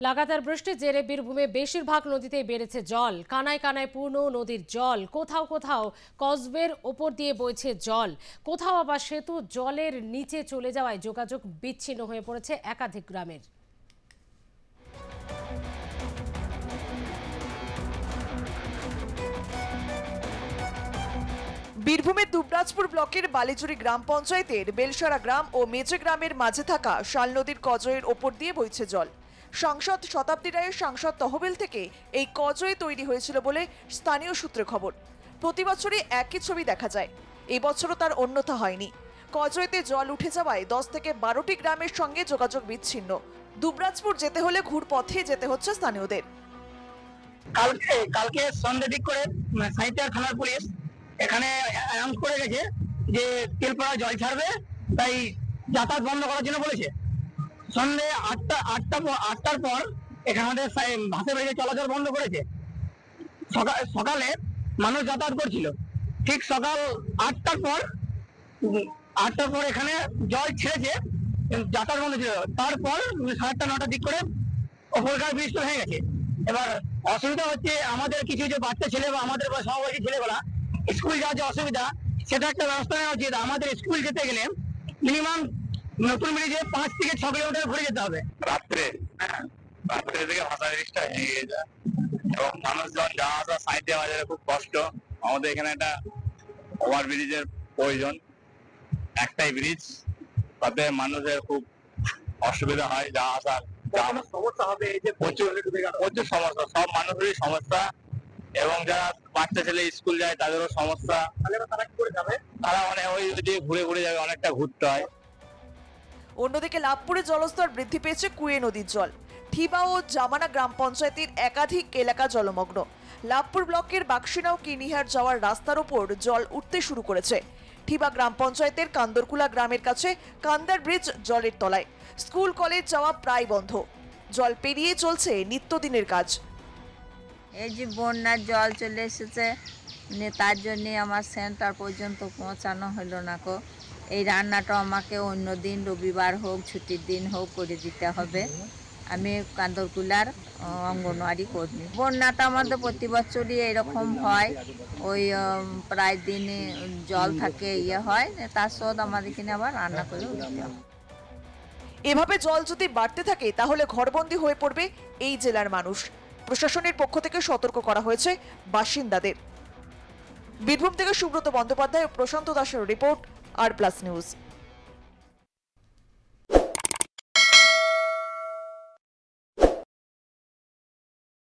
লাগাতার বৃষ্টির জেরে বীরভূমে বেশিরভাগ নদীতেই বেড়েছে জল। কানায় কানায় পূর্ণ নদীর জল। কোথাও কোথাও কসবের ওপর দিয়ে বইছে জল, কোথাও আবার সেতু জলের নিচে চলে যাওয়ায় যোগাযোগ বিচ্ছিন্ন হয়ে পড়েছে একাধিক গ্রামের। বীরভূমের দুবরাজপুর ব্লকের বালিচুরি গ্রাম পঞ্চায়েতের বেলসারা গ্রাম ও মেজে গ্রামের মাঝে থাকা শাল নদীর কজয়ের ওপর দিয়ে বইছে জল। সাংসদ শতাব্দী রায়ের সাংসদ তহবিল থেকে এই কজয় তৈরি হয়েছিল বলে স্থানীয় সূত্রে খবর। প্রতি বছরই একই ছবি দেখা যায়, এই বছরও তার অন্যথা হয়নি। কজয়তে জল উঠে যাওয়ায় 10 থেকে 12টি গ্রামের সঙ্গে যোগাযোগ বিচ্ছিন্ন। দুবরাজপুর যেতে হলে ঘুরপথে যেতে হচ্ছে স্থানীয়দের। কালকে সন্ধ্যে দিক করে সাঁইথিয়া থানার পুলিশ এখানে অ্যানাউন্স করে গেছে যে তেলপাড়া জল ছাড়বে, তাই যাতায়াত বন্ধ করার জন্য বলেছে। সন্ধ্যে আটটার পর এখানে আমাদের ভাসে বাড়িতে চলাচল বন্ধ করেছে। সকালে মানুষ যাতায়াত করছিল, ঠিক সকাল 8টার পর এখানে জল ছেড়েছে, যাতায়াত বন্ধ ছিল। তারপর 8:30 9টার দিক করে ওপরকার ব্রিজ হয়ে গেছে। এবার অসুবিধা হচ্ছে আমাদের কিছু যে বাচ্চা ছেলে বা আমাদের সহবাসী ছেলেগুলা স্কুল যাওয়ার যে অসুবিধা, সেটা একটা ব্যবস্থা নেওয়া উচিত। আমাদের স্কুল যেতে গেলে মিনিমাম নতুন ব্রিজে 5 থেকে 6 কিলোমিটার ঘুরে যেতে হবে। রাত্রে থেকে ভাষা ব্রিজটা ভেঙে গেছে এবং মানুষজন যাওয়া আসা সাইডে বাজারে খুব কষ্ট। আমাদের এখানে একটা ওভার ব্রিজের প্রয়োজন, একটাই ব্রিজ, তাতে মানুষের খুব অসুবিধা হয় যাওয়া আসার। সমস্যা হবে, এই যে প্রচুর সমস্যা, সব মানুষেরই সমস্যা এবং যারা বাচ্চা ছেলে স্কুল যায় তাদেরও সমস্যা। তারা কি করে যাবে? তারা ওই যে ঘুরে ঘুরে যাবে, অনেকটা ঘুরতে হয়। অন্যদিকে লাভপুরে জলস্তর বৃদ্ধি পেয়েছে কুয়ে নদীর জল। ঠিবা ও জামানা গ্রাম পঞ্চায়েতের একাধিক এলাকা জলমগ্ন। লাভপুর ব্লকের বাক্সিনা ও কিনিহার যাওয়ার রাস্তার ওপর জল উঠতে শুরু করেছে। ঠিবা গ্রাম পঞ্চায়েতের কান্দরকুলা গ্রামের কাছে কান্দার ব্রিজ জলের তলায়। স্কুল কলেজ যাওয়া প্রায় বন্ধ। জল পেরিয়ে চলছে নিত্যদিনের কাজ। এই যে বন্যার জল চলে এসেছে, তার জন্য আমার সেন্টার পর্যন্ত পৌঁছানো হলো না কো। এই রান্নাটা আমাকে অন্য দিন, রবিবার হোক, ছুটির দিন হোক, করে দিতে হবে। আমি কান্দরকুলার অঙ্গনওয়াড়ি কর্মী। বন্যাটা আমাদের প্রতি বছরই এরকম হয়, ওই প্রায় দিনে জল থাকে, হয়, তার শোধ আমাদের এখানে আবার রান্না করে দিতে হবে। এভাবে জল যদি বাড়তে থাকে তাহলে ঘরবন্দি হয়ে পড়বে এই জেলার মানুষ। প্রশাসনের পক্ষ থেকে সতর্ক করা হয়েছে বাসিন্দাদের। বীরভূম থেকে সুব্রত বন্দ্যোপাধ্যায় ও প্রশান্ত দাসের রিপোর্ট, আর প্লাস নিউজ।